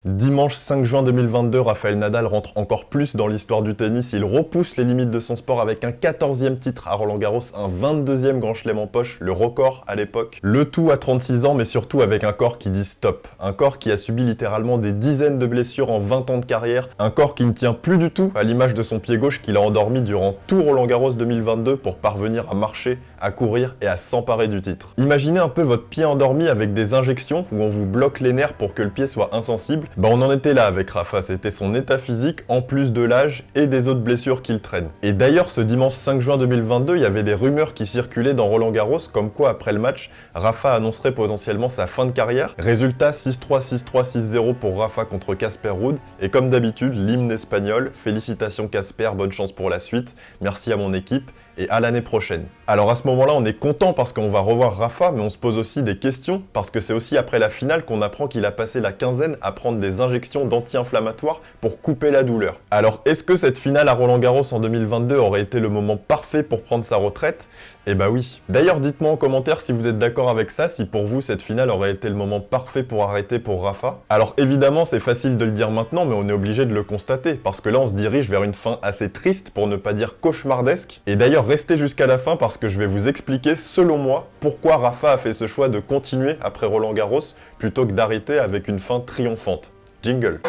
Dimanche 5 juin 2022, Rafael Nadal rentre encore plus dans l'histoire du tennis. Il repousse les limites de son sport avec un 14e titre à Roland-Garros, un 22e Grand Chelem en poche, le record à l'époque. Le tout à 36 ans, mais surtout avec un corps qui dit stop. Un corps qui a subi littéralement des dizaines de blessures en 20 ans de carrière. Un corps qui ne tient plus du tout, à l'image de son pied gauche qu'il a endormi durant tout Roland-Garros 2022 pour parvenir à marcher, à courir et à s'emparer du titre. Imaginez un peu votre pied endormi avec des injections où on vous bloque les nerfs pour que le pied soit insensible. On en était là avec Rafa, c'était son état physique en plus de l'âge et des autres blessures qu'il traîne. Et d'ailleurs, ce dimanche 5 juin 2022, il y avait des rumeurs qui circulaient dans Roland-Garros comme quoi après le match, Rafa annoncerait potentiellement sa fin de carrière. Résultat 6-3, 6-3, 6-0 pour Rafa contre Casper Ruud. Et comme d'habitude, l'hymne espagnol, félicitations Casper, bonne chance pour la suite, merci à mon équipe et à l'année prochaine. Alors à ce moment-là, on est content parce qu'on va revoir Rafa, mais on se pose aussi des questions parce que c'est aussi après la finale qu'on apprend qu'il a passé la quinzaine à prendre des injections d'anti-inflammatoires pour couper la douleur. Alors est-ce que cette finale à Roland-Garros en 2022 aurait été le moment parfait pour prendre sa retraite? Eh bah oui. D'ailleurs, dites-moi en commentaire si vous êtes d'accord avec ça, si pour vous cette finale aurait été le moment parfait pour arrêter pour Rafa. Alors évidemment, c'est facile de le dire maintenant, mais on est obligé de le constater, parce que là on se dirige vers une fin assez triste, pour ne pas dire cauchemardesque. Et d'ailleurs, restez jusqu'à la fin parce que je vais vous expliquer, selon moi, pourquoi Rafa a fait ce choix de continuer après Roland-Garros, plutôt que d'arrêter avec une fin triomphante. Jingle.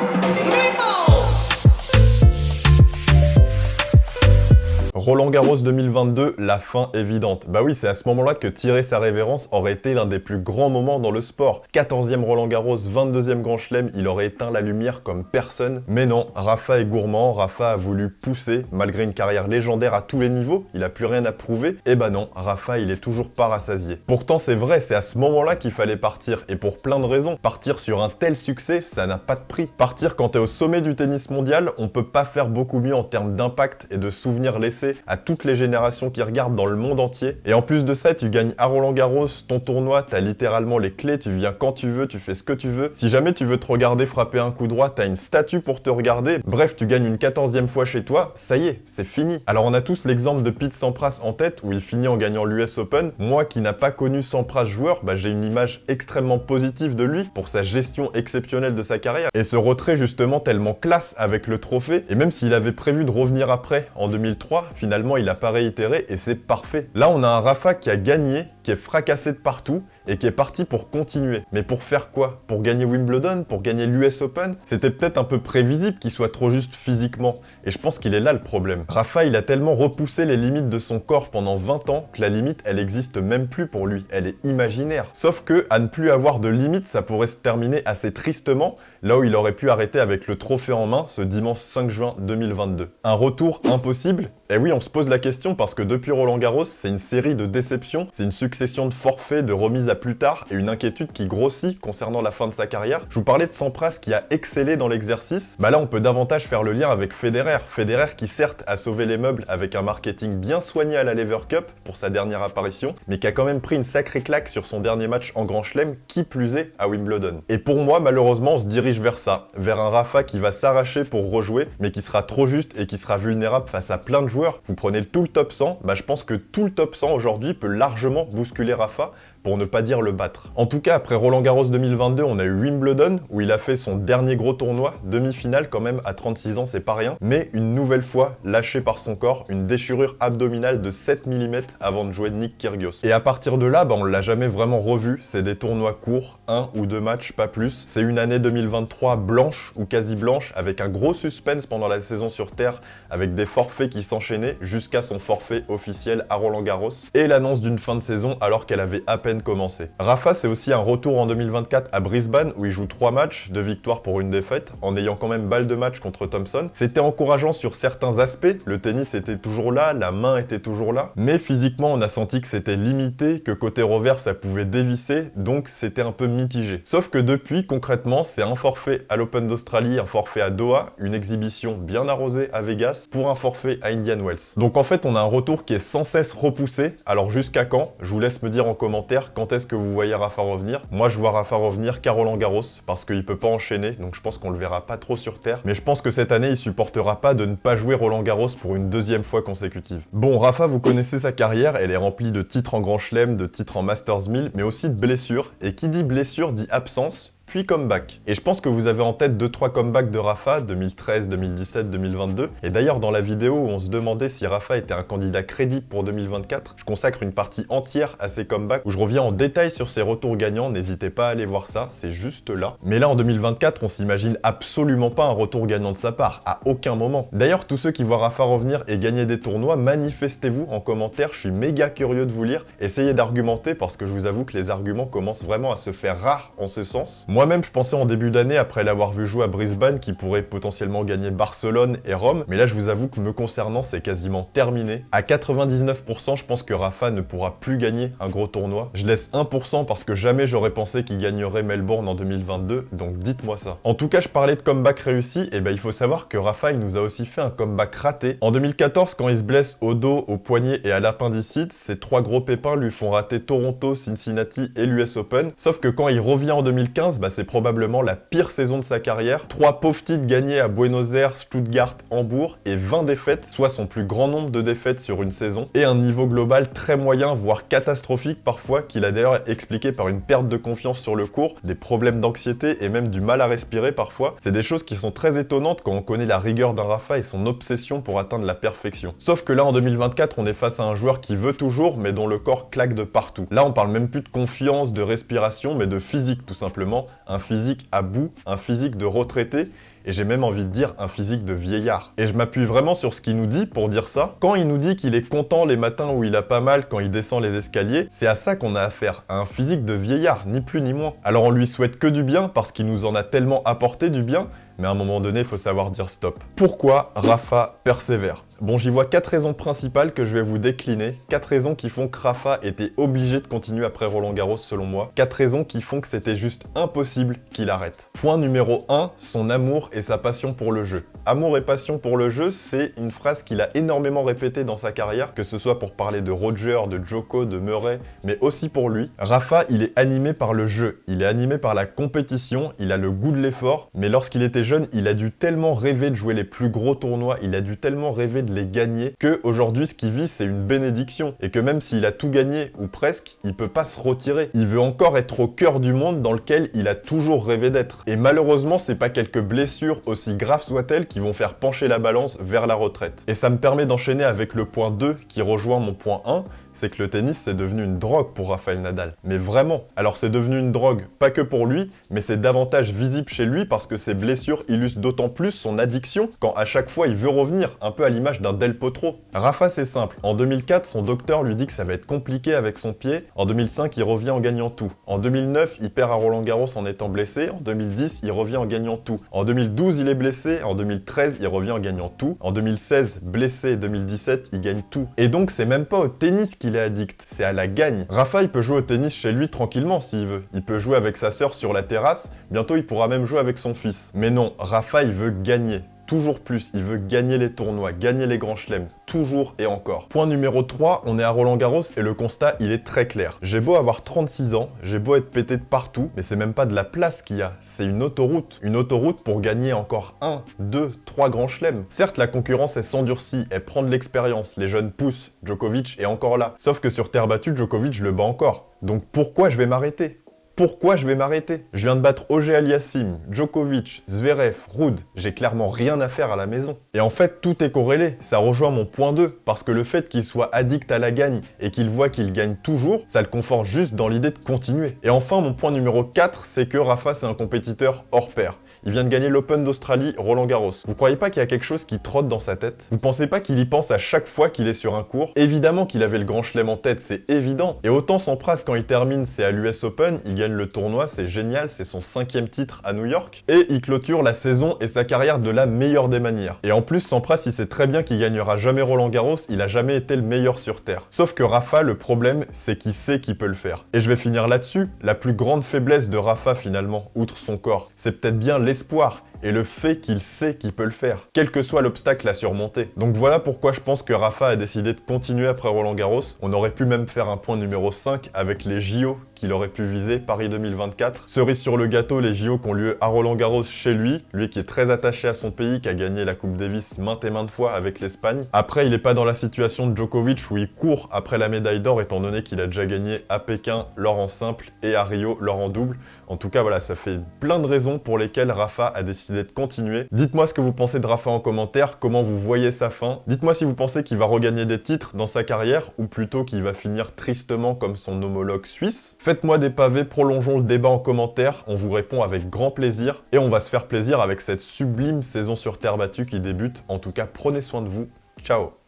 Roland-Garros 2022, la fin évidente. Bah oui, c'est à ce moment-là que tirer sa révérence aurait été l'un des plus grands moments dans le sport. 14e Roland-Garros, 22e Grand Chelem, il aurait éteint la lumière comme personne. Mais non, Rafa est gourmand, Rafa a voulu pousser, malgré une carrière légendaire à tous les niveaux, il a plus rien à prouver. Et bah non, Rafa il est toujours pas rassasié. Pourtant c'est vrai, c'est à ce moment-là qu'il fallait partir, et pour plein de raisons. Partir sur un tel succès, ça n'a pas de prix. Partir quand t'es au sommet du tennis mondial, on peut pas faire beaucoup mieux en termes d'impact et de souvenirs laissés à toutes les générations qui regardent dans le monde entier. Et en plus de ça, tu gagnes à Roland-Garros, ton tournoi, t'as littéralement les clés, tu viens quand tu veux, tu fais ce que tu veux. Si jamais tu veux te regarder frapper un coup droit, t'as une statue pour te regarder. Bref, tu gagnes une 14e fois chez toi, ça y est, c'est fini. Alors on a tous l'exemple de Pete Sampras en tête, où il finit en gagnant l'US Open. Moi qui n'a pas connu Sampras joueur, j'ai une image extrêmement positive de lui, pour sa gestion exceptionnelle de sa carrière. Et ce retrait justement tellement classe avec le trophée, et même s'il avait prévu de revenir après, en 2003, finalement il a pas réitéré et c'est parfait. Là on a un Rafa qui a gagné, qui est fracassé de partout et qui est parti pour continuer. Mais pour faire quoi? Pour gagner Wimbledon? Pour gagner l'US Open? C'était peut-être un peu prévisible qu'il soit trop juste physiquement. Et je pense qu'il est là le problème. Rafa il a tellement repoussé les limites de son corps pendant 20 ans que la limite elle existe même plus pour lui. Elle est imaginaire. Sauf que à ne plus avoir de limite, ça pourrait se terminer assez tristement, là où il aurait pu arrêter avec le trophée en main ce dimanche 5 juin 2022. Un retour impossible? Eh oui, on se pose la question parce que depuis Roland-Garros, c'est une série de déceptions, c'est une succession de forfaits, de remises à plus tard et une inquiétude qui grossit concernant la fin de sa carrière. Je vous parlais de Sampras qui a excellé dans l'exercice. Là, on peut davantage faire le lien avec Federer. Federer qui certes a sauvé les meubles avec un marketing bien soigné à la Lever Cup pour sa dernière apparition, mais qui a quand même pris une sacrée claque sur son dernier match en Grand Chelem, qui plus est à Wimbledon. Et pour moi, malheureusement, on se dirige vers ça, vers un Rafa qui va s'arracher pour rejouer, mais qui sera trop juste et qui sera vulnérable face à plein de joueurs. Vous prenez tout le top 100, je pense que tout le top 100 aujourd'hui peut largement bousculer Rafa, pour ne pas dire le battre. En tout cas, après Roland-Garros 2022, on a eu Wimbledon, où il a fait son dernier gros tournoi, demi-finale quand même, à 36 ans, c'est pas rien, mais une nouvelle fois, lâché par son corps, une déchirure abdominale de 7 mm avant de jouer Nick Kyrgios. Et à partir de là, on l'a jamais vraiment revu, c'est des tournois courts, 1 ou 2 matchs, pas plus. C'est une année 2023 blanche, ou quasi blanche, avec un gros suspense pendant la saison sur Terre, avec des forfaits qui s'enchaînaient jusqu'à son forfait officiel à Roland-Garros, et l'annonce d'une fin de saison alors qu'elle avait à peine commencé. Rafa, c'est aussi un retour en 2024 à Brisbane où il joue 3 matchs, 2 victoires pour une défaite, en ayant quand même balle de match contre Thompson. C'était encourageant sur certains aspects, le tennis était toujours là, la main était toujours là, mais physiquement on a senti que c'était limité, que côté revers ça pouvait dévisser, donc c'était un peu mitigé. Sauf que depuis, concrètement, c'est un forfait à l'Open d'Australie, un forfait à Doha, une exhibition bien arrosée à Vegas, pour un forfait à Indian Wells. Donc en fait on a un retour qui est sans cesse repoussé, alors jusqu'à quand? Je vous laisse me dire en commentaire quand est-ce que vous voyez Rafa revenir. Moi, je vois Rafa revenir qu'à Roland-Garros, parce qu'il peut pas enchaîner, donc je pense qu'on le verra pas trop sur Terre. Mais je pense que cette année, il supportera pas de ne pas jouer Roland-Garros pour une deuxième fois consécutive. Bon, Rafa, vous connaissez sa carrière, elle est remplie de titres en Grand Chelem, de titres en Masters 1000, mais aussi de blessures. Et qui dit blessure dit absence, puis comeback. Et je pense que vous avez en tête 2-3 comebacks de Rafa, 2013, 2017, 2022. Et d'ailleurs, dans la vidéo où on se demandait si Rafa était un candidat crédible pour 2024, je consacre une partie entière à ses comebacks où je reviens en détail sur ses retours gagnants. N'hésitez pas à aller voir ça, c'est juste là. Mais là, en 2024, on s'imagine absolument pas un retour gagnant de sa part, à aucun moment. D'ailleurs, tous ceux qui voient Rafa revenir et gagner des tournois, manifestez-vous en commentaire, je suis méga curieux de vous lire. Essayez d'argumenter parce que je vous avoue que les arguments commencent vraiment à se faire rares en ce sens. Moi-même, je pensais en début d'année, après l'avoir vu jouer à Brisbane, qu'il pourrait potentiellement gagner Barcelone et Rome, mais là, je vous avoue que me concernant, c'est quasiment terminé. À 99%, je pense que Rafa ne pourra plus gagner un gros tournoi. Je laisse 1% parce que jamais j'aurais pensé qu'il gagnerait Melbourne en 2022, donc dites-moi ça. En tout cas, je parlais de comeback réussi, et ben il faut savoir que Rafa, il nous a aussi fait un comeback raté. En 2014, quand il se blesse au dos, au poignet et à l'appendicite, ces 3 gros pépins lui font rater Toronto, Cincinnati et l'US Open. Sauf que quand il revient en 2015, bah c'est probablement la pire saison de sa carrière. 3 pauvres titres gagnés à Buenos Aires, Stuttgart, Hambourg et 20 défaites, soit son plus grand nombre de défaites sur une saison, et un niveau global très moyen, voire catastrophique parfois, qu'il a d'ailleurs expliqué par une perte de confiance sur le court, des problèmes d'anxiété et même du mal à respirer parfois. C'est des choses qui sont très étonnantes quand on connaît la rigueur d'un Rafa et son obsession pour atteindre la perfection. Sauf que là en 2024, on est face à un joueur qui veut toujours, mais dont le corps claque de partout. Là on parle même plus de confiance, de respiration, mais de physique tout simplement. Un physique à bout, un physique de retraité, et j'ai même envie de dire un physique de vieillard. Et je m'appuie vraiment sur ce qu'il nous dit pour dire ça. Quand il nous dit qu'il est content les matins où il a pas mal quand il descend les escaliers, c'est à ça qu'on a affaire, à un physique de vieillard, ni plus ni moins. Alors on lui souhaite que du bien parce qu'il nous en a tellement apporté du bien, mais à un moment donné, il faut savoir dire stop. Pourquoi Rafa persévère? Bon, j'y vois 4 raisons principales que je vais vous décliner. 4 raisons qui font que Rafa était obligé de continuer après Roland-Garros selon moi. 4 raisons qui font que c'était juste impossible qu'il arrête. Point numéro 1, son amour et sa passion pour le jeu. Amour et passion pour le jeu, c'est une phrase qu'il a énormément répétée dans sa carrière, que ce soit pour parler de Roger, de Djoko, de Murray, mais aussi pour lui. Rafa, il est animé par le jeu, il est animé par la compétition, il a le goût de l'effort, mais lorsqu'il était jeune, il a dû tellement rêver de jouer les plus gros tournois, il a dû tellement rêver de les gagner, que aujourd'hui ce qu'il vit c'est une bénédiction, et que même s'il a tout gagné, ou presque, il peut pas se retirer. Il veut encore être au cœur du monde dans lequel il a toujours rêvé d'être. Et malheureusement, c'est pas quelques blessures, aussi graves soient-elles, qui vont faire pencher la balance vers la retraite. Et ça me permet d'enchaîner avec le point 2, qui rejoint mon point 1, c'est que le tennis, c'est devenu une drogue pour Rafael Nadal. Mais vraiment. Alors c'est devenu une drogue, pas que pour lui, mais c'est davantage visible chez lui parce que ses blessures illustrent d'autant plus son addiction quand à chaque fois il veut revenir, un peu à l'image d'un Del Potro. Rafa, c'est simple. En 2004, son docteur lui dit que ça va être compliqué avec son pied. En 2005, il revient en gagnant tout. En 2009, il perd à Roland-Garros en étant blessé. En 2010, il revient en gagnant tout. En 2012, il est blessé. En 2013, il revient en gagnant tout. En 2016, blessé. 2017, il gagne tout. Et donc, c'est même pas au tennis qu'il est addict, c'est à la gagne. Rafa, il peut jouer au tennis chez lui tranquillement s'il veut. Il peut jouer avec sa sœur sur la terrasse, bientôt il pourra même jouer avec son fils. Mais non, Rafa, il veut gagner. Toujours plus, il veut gagner les tournois, gagner les grands chelems, toujours et encore. Point numéro 3, on est à Roland-Garros et le constat, il est très clair. J'ai beau avoir 36 ans, j'ai beau être pété de partout, mais c'est même pas de la place qu'il y a, c'est une autoroute. Une autoroute pour gagner encore 1, 2, 3 grands chelems. Certes, la concurrence, elle s'endurcit, elle prend de l'expérience, les jeunes poussent, Djokovic est encore là. Sauf que sur terre battue, Djokovic le bat encore. Donc pourquoi je vais m'arrêter ? Pourquoi je vais m'arrêter? Je viens de battre Auger Aliassime, Djokovic, Zverev, Ruud. J'ai clairement rien à faire à la maison. Et en fait, tout est corrélé. Ça rejoint mon point 2. Parce que le fait qu'il soit addict à la gagne et qu'il voit qu'il gagne toujours, ça le conforte juste dans l'idée de continuer. Et enfin, mon point numéro 4, c'est que Rafa, c'est un compétiteur hors pair. Il vient de gagner l'Open d'Australie, Roland-Garros. Vous croyez pas qu'il y a quelque chose qui trotte dans sa tête? Vous pensez pas qu'il y pense à chaque fois qu'il est sur un court? Évidemment qu'il avait le grand chelem en tête, c'est évident. Et autant Sampras, quand il termine, c'est à l'US Open, il gagne le tournoi, c'est génial, c'est son 5e titre à New York. Et il clôture la saison et sa carrière de la meilleure des manières. Et en plus, Sampras, il sait très bien qu'il gagnera jamais Roland-Garros, il a jamais été le meilleur sur Terre. Sauf que Rafa, le problème, c'est qu'il sait qu'il peut le faire. Et je vais finir là-dessus, la plus grande faiblesse de Rafa finalement, outre son corps, c'est peut-être bien l'espoir et le fait qu'il sait qu'il peut le faire, quel que soit l'obstacle à surmonter. Donc voilà pourquoi je pense que Rafa a décidé de continuer après Roland-Garros. On aurait pu même faire un point numéro 5 avec les JO qu'il aurait pu viser Paris 2024. Cerise sur le gâteau, les JO qui ont lieu à Roland-Garros chez lui qui est très attaché à son pays, qui a gagné la Coupe Davis maintes et maintes fois avec l'Espagne. Après, il n'est pas dans la situation de Djokovic où il court après la médaille d'or, étant donné qu'il a déjà gagné à Pékin l'or en simple et à Rio l'or en double. En tout cas, voilà, ça fait plein de raisons pour lesquelles Rafa a décidé de continuer. Dites-moi ce que vous pensez de Rafa en commentaire, comment vous voyez sa fin. Dites-moi si vous pensez qu'il va regagner des titres dans sa carrière ou plutôt qu'il va finir tristement comme son homologue suisse. Faites-moi des pavés, prolongeons le débat en commentaire, on vous répond avec grand plaisir et on va se faire plaisir avec cette sublime saison sur terre battue qui débute. En tout cas, prenez soin de vous. Ciao!